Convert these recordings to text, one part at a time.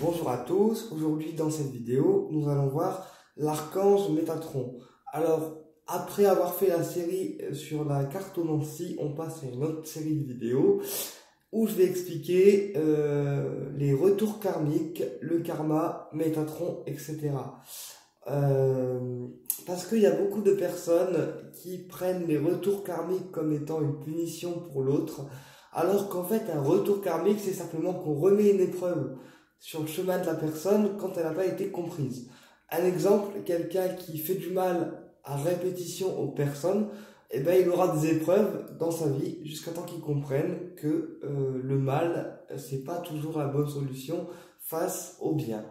Bonjour à tous, aujourd'hui dans cette vidéo, nous allons voir l'archange Métatron. Alors, après avoir fait la série sur la cartomancie, on passe à une autre série de vidéos où je vais expliquer les retours karmiques, le karma, Métatron, etc. Parce qu'il y a beaucoup de personnes qui prennent les retours karmiques comme étant une punition pour l'autre, alors qu'en fait un retour karmique c'est simplement qu'on remet une épreuve sur le chemin de la personne quand elle n'a pas été comprise. Un exemple, quelqu'un qui fait du mal à répétition aux personnes, eh ben, il aura des épreuves dans sa vie jusqu'à temps qu'il comprenne que le mal, c'est pas toujours la bonne solution face au bien.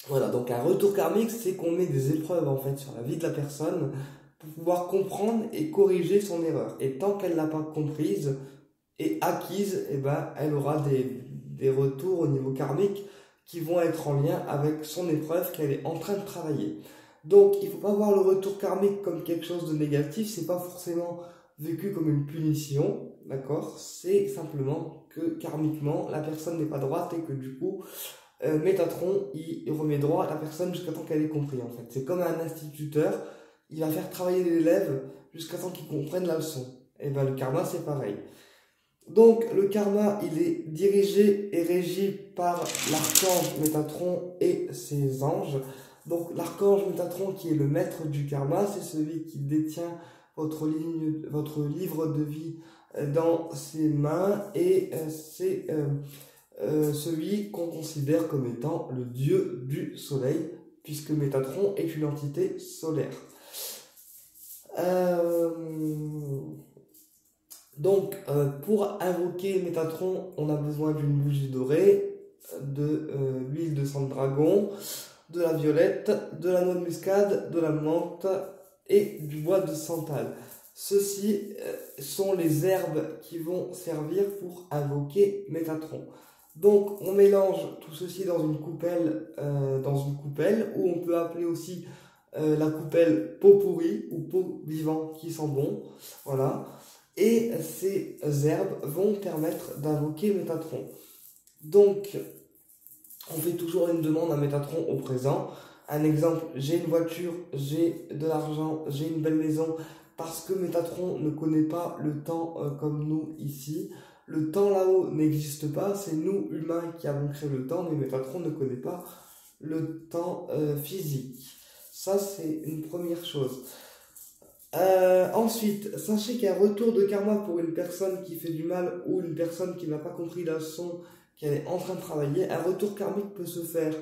Voilà, donc un retour karmique, c'est qu'on met des épreuves en fait sur la vie de la personne pour pouvoir comprendre et corriger son erreur. Et tant qu'elle l'a pas comprise et acquise, eh ben, elle aura des retours au niveau karmique qui vont être en lien avec son épreuve qu'elle est en train de travailler. Donc, il faut pas voir le retour karmique comme quelque chose de négatif, c'est pas forcément vécu comme une punition, d'accord? C'est simplement que karmiquement, la personne n'est pas droite et que du coup, Métatron, il remet droit à la personne jusqu'à temps qu'elle ait compris en fait. C'est comme un instituteur, il va faire travailler l'élève jusqu'à temps qu'il comprenne la leçon. Et ben le karma c'est pareil. Donc le karma il est dirigé et régi par l'archange Métatron et ses anges. Donc l'archange Métatron qui est le maître du karma, c'est celui qui détient votre livre de vie dans ses mains et c'est celui qu'on considère comme étant le dieu du soleil, puisque Métatron est une entité solaire. Pour invoquer Métatron, on a besoin d'une bougie dorée, de l'huile de sang de dragon, de la violette, de la noix de muscade, de la menthe et du bois de santal. Ceux-ci sont les herbes qui vont servir pour invoquer Métatron. Donc on mélange tout ceci dans une coupelle, ou on peut appeler aussi la coupelle pot pourri ou pot vivant qui sent bon. Voilà. Et ces herbes vont permettre d'invoquer Métatron. Donc on fait toujours une demande à Métatron au présent. Un exemple, j'ai une voiture, j'ai de l'argent, j'ai une belle maison, parce que Métatron ne connaît pas le temps comme nous ici. Le temps là-haut n'existe pas, c'est nous humains qui avons créé le temps, mais Métatron ne connaît pas le temps physique. Ça, c'est une première chose. Ensuite, sachez qu'un retour de karma pour une personne qui fait du mal ou une personne qui n'a pas compris la leçon qu'elle est en train de travailler, un retour karmique peut se faire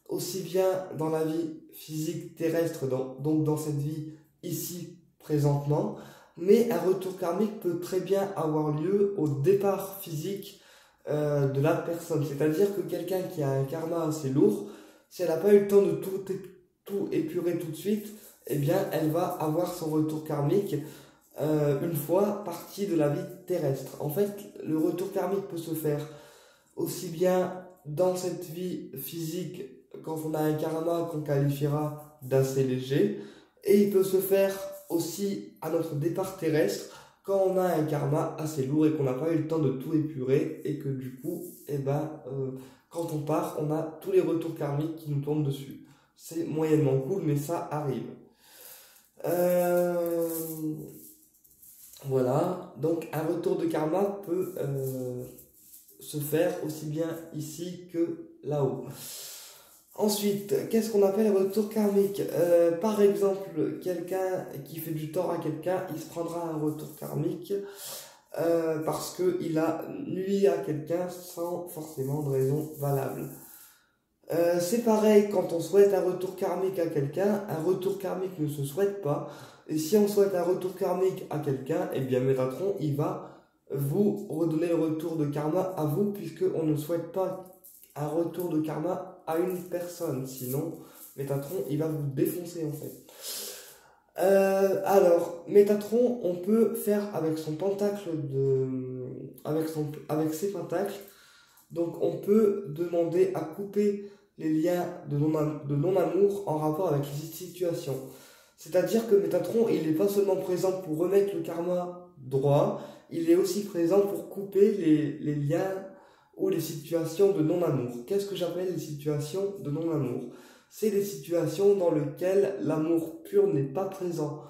aussi bien dans la vie physique terrestre, donc dans cette vie ici présentement, mais un retour karmique peut très bien avoir lieu au départ physique de la personne. C'est-à-dire que quelqu'un qui a un karma assez lourd, si elle n'a pas eu le temps de tout épurer tout de suite, eh bien elle va avoir son retour karmique une fois partie de la vie terrestre. En fait, le retour karmique peut se faire aussi bien dans cette vie physique quand on a un karma qu'on qualifiera d'assez léger, et il peut se faire aussi à notre départ terrestre quand on a un karma assez lourd et qu'on n'a pas eu le temps de tout épurer et que du coup, quand on part, on a tous les retours karmiques qui nous tombent dessus. C'est moyennement cool, mais ça arrive. Voilà, donc un retour de karma peut se faire aussi bien ici que là-haut. Ensuite, qu'est-ce qu'on appelle retour karmique? Par exemple, quelqu'un qui fait du tort à quelqu'un, il se prendra un retour karmique parce qu'il a nui à quelqu'un sans forcément de raison valable. C'est pareil quand on souhaite un retour karmique à quelqu'un, un retour karmique ne se souhaite pas. Et si on souhaite un retour karmique à quelqu'un, eh bien Métatron, il va vous redonner le retour de karma à vous, puisqu'on ne souhaite pas un retour de karma à une personne. Sinon, Métatron, il va vous défoncer en fait. Alors, Métatron, on peut faire avec son pentacle avec ses pentacles. Donc, on peut demander à couper les liens de non-amour en rapport avec les situations. C'est-à-dire que Métatron, il n'est pas seulement présent pour remettre le karma droit, il est aussi présent pour couper les liens ou les situations de non-amour. Qu'est-ce que j'appelle les situations de non-amour? C'est des situations dans lesquelles l'amour pur n'est pas présent.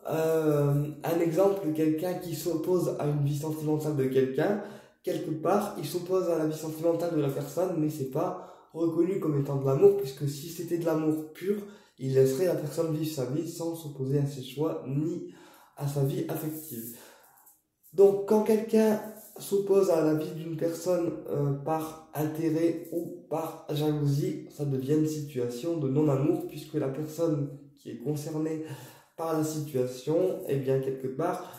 Un exemple, quelqu'un qui s'oppose à une vie sentimentale de quelqu'un, quelque part, il s'oppose à la vie sentimentale de la personne, mais c'est pas reconnu comme étant de l'amour, puisque si c'était de l'amour pur, il laisserait la personne vivre sa vie sans s'opposer à ses choix ni à sa vie affective. Donc, quand quelqu'un s'oppose à la vie d'une personne par intérêt ou par jalousie, ça devient une situation de non-amour, puisque la personne qui est concernée par la situation, eh bien, quelque part,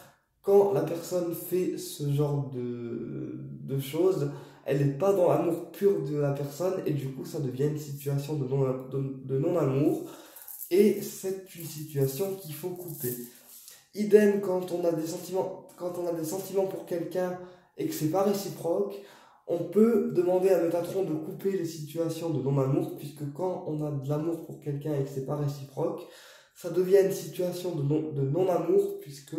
quand la personne fait ce genre de choses, elle n'est pas dans l'amour pur de la personne, et du coup, ça devient une situation de non-amour, et c'est une situation qu'il faut couper. Idem quand on a des sentiments pour quelqu'un et que c'est pas réciproque, on peut demander à Métatron de couper les situations de non-amour, puisque quand on a de l'amour pour quelqu'un et que c'est pas réciproque, ça devient une situation de non-amour, puisque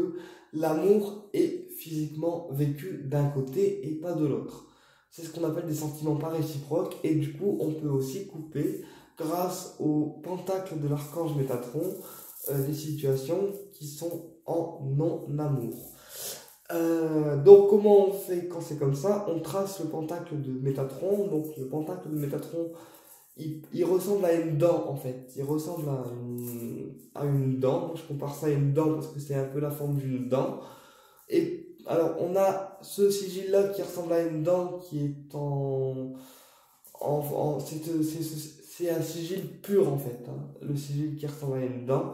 l'amour est physiquement vécu d'un côté et pas de l'autre. C'est ce qu'on appelle des sentiments pas réciproques, et du coup on peut aussi couper, grâce au pentacle de l'archange Métatron, les situations qui sont en non-amour. Donc comment on fait quand c'est comme ça? On trace le pentacle de Métatron. Donc le pentacle de Métatron, il ressemble à une dent en fait. Il ressemble à une dent. Je compare ça à une dent parce que c'est un peu la forme d'une dent. Et alors on a ce sigil là qui ressemble à une dent qui est c'est un sigil pur en fait, hein. Le sigil qui ressemble à une dent.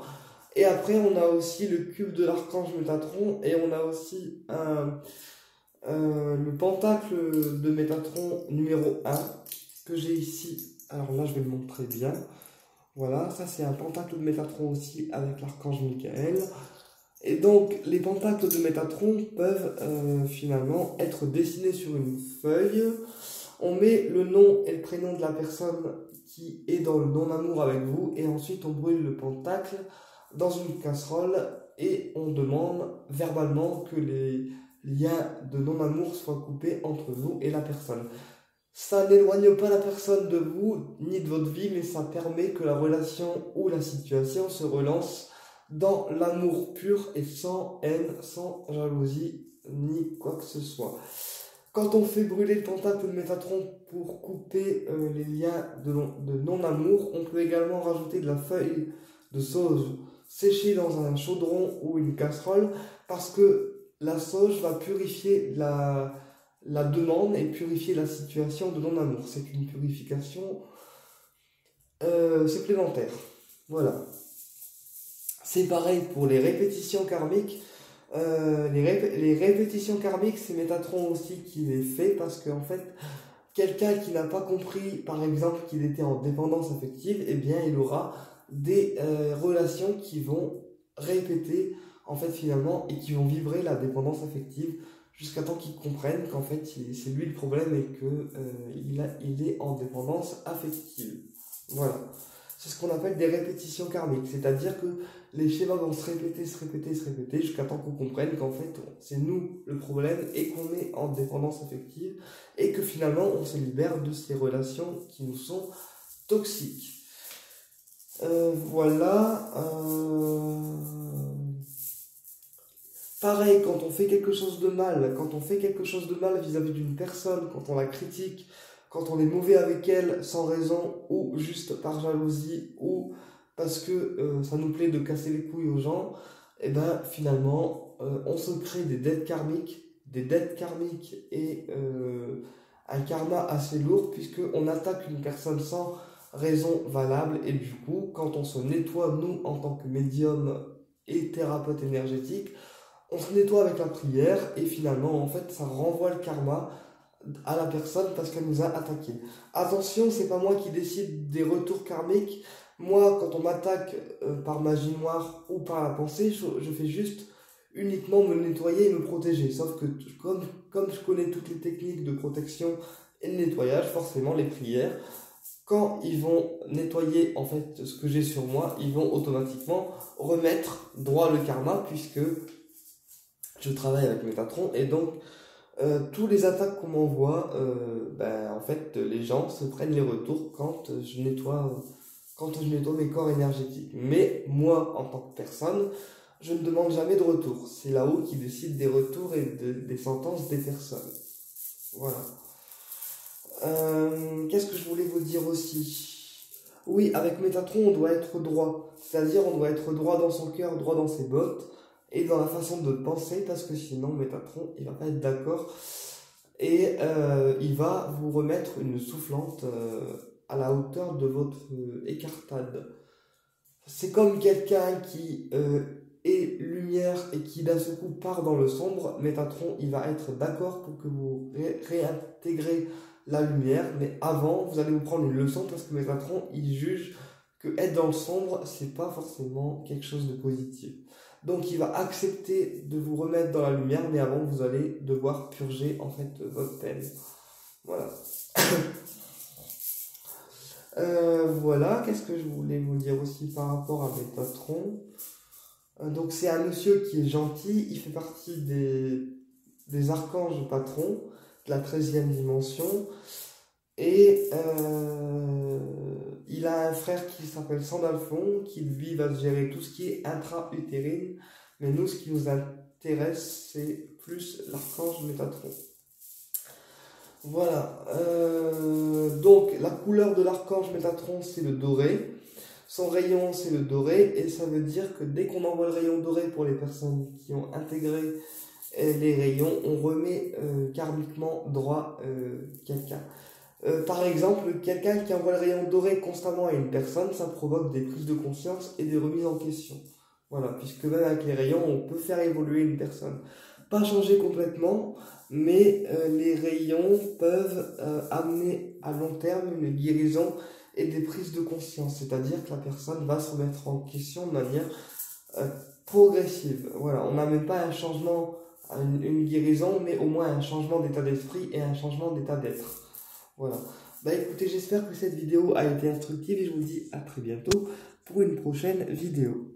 Et après, on a aussi le cube de l'archange Métatron, et on a aussi le pentacle de Métatron numéro 1, que j'ai ici. Alors là, je vais le montrer bien. Voilà, ça c'est un pentacle de Métatron aussi avec l'archange Michael. Et donc, les pentacles de Métatron peuvent finalement être dessinés sur une feuille. On met le nom et le prénom de la personne qui est dans le non-amour avec vous, et ensuite on brûle le pentacle dans une casserole et on demande verbalement que les liens de non-amour soient coupés entre vous et la personne. Ça n'éloigne pas la personne de vous ni de votre vie, mais ça permet que la relation ou la situation se relance dans l'amour pur et sans haine, sans jalousie ni quoi que ce soit. Quand on fait brûler le pentacle de Métatron pour couper les liens de non-amour, on peut également rajouter de la feuille de sauge séchée dans un chaudron ou une casserole, parce que la sauge va purifier la demande et purifier la situation de non-amour. C'est une purification supplémentaire. Voilà. C'est pareil pour les répétitions karmiques. Les répétitions karmiques, c'est Métatron aussi qui les fait, parce qu'en fait, quelqu'un qui n'a pas compris, par exemple, qu'il était en dépendance affective, eh bien, il aura des relations qui vont répéter, en fait, finalement, et qui vont vibrer la dépendance affective jusqu'à temps qu'il comprenne qu'en fait, c'est lui le problème et qu'il est en dépendance affective. Voilà. C'est ce qu'on appelle des répétitions karmiques, c'est-à-dire que les schémas vont se répéter jusqu'à temps qu'on comprenne qu'en fait c'est nous le problème et qu'on est en dépendance affective et que finalement on se libère de ces relations qui nous sont toxiques. Voilà. Pareil, quand on fait quelque chose de mal, vis-à-vis d'une personne, quand on la critique, quand on est mauvais avec elle sans raison, ou juste par jalousie, ou parce que ça nous plaît de casser les couilles aux gens, et ben finalement on se crée des dettes karmiques et un karma assez lourd, puisqu'on attaque une personne sans raison valable, et du coup quand on se nettoie, nous en tant que médium et thérapeute énergétique, on se nettoie avec la prière, et finalement en fait ça renvoie le karma à la personne parce qu'elle nous a attaqué. Attention, c'est pas moi qui décide des retours karmiques. Moi, quand on m'attaque par magie noire ou par la pensée, je fais juste uniquement me nettoyer et me protéger. Sauf que comme je connais toutes les techniques de protection et de nettoyage, forcément les prières, quand ils vont nettoyer en fait ce que j'ai sur moi, ils vont automatiquement remettre droit le karma, puisque je travaille avec Métatron, et donc tous les attaques qu'on m'envoie, en fait, les gens se prennent les retours quand je nettoie mes corps énergétiques. Mais moi, en tant que personne, je ne demande jamais de retour. C'est là-haut qui décide des retours et des sentences des personnes. Voilà. Qu'est-ce que je voulais vous dire aussi? Oui, avec Métatron, on doit être droit. C'est-à-dire, on doit être droit dans son cœur, droit dans ses bottes, et dans la façon de penser, parce que sinon, Métatron, il va pas être d'accord. Et il va vous remettre une soufflante à la hauteur de votre écartade. C'est comme quelqu'un qui est lumière et qui d'un seul coup part dans le sombre. Métatron, il va être d'accord pour que vous réintégrez la lumière, mais avant, vous allez vous prendre une leçon parce que Métatron, il juge que être dans le sombre, c'est pas forcément quelque chose de positif. Donc il va accepter de vous remettre dans la lumière, mais avant, vous allez devoir purger en fait votre peine. Voilà. Voilà, qu'est-ce que je voulais vous dire aussi par rapport à Métatron? Donc c'est un monsieur qui est gentil, il fait partie des archanges patrons de la 13e dimension, et il a un frère qui s'appelle Sandalphon, qui lui va gérer tout ce qui est intra-utérine, mais nous ce qui nous intéresse c'est plus l'archange Métatron. Voilà, donc la couleur de l'archange Métatron c'est le doré, son rayon c'est le doré, et ça veut dire que dès qu'on envoie le rayon doré pour les personnes qui ont intégré les rayons, on remet karmiquement droit quelqu'un. Par exemple, quelqu'un qui envoie le rayon doré constamment à une personne, ça provoque des prises de conscience et des remises en question. Voilà, puisque même avec les rayons, on peut faire évoluer une personne. Pas changer complètement, mais les rayons peuvent amener à long terme une guérison et des prises de conscience. C'est-à-dire que la personne va se remettre en question de manière progressive. Voilà, on n'amène pas un changement, une guérison, mais au moins un changement d'état d'esprit et un changement d'état d'être. Voilà. Écoutez, j'espère que cette vidéo a été instructive et je vous dis à très bientôt pour une prochaine vidéo.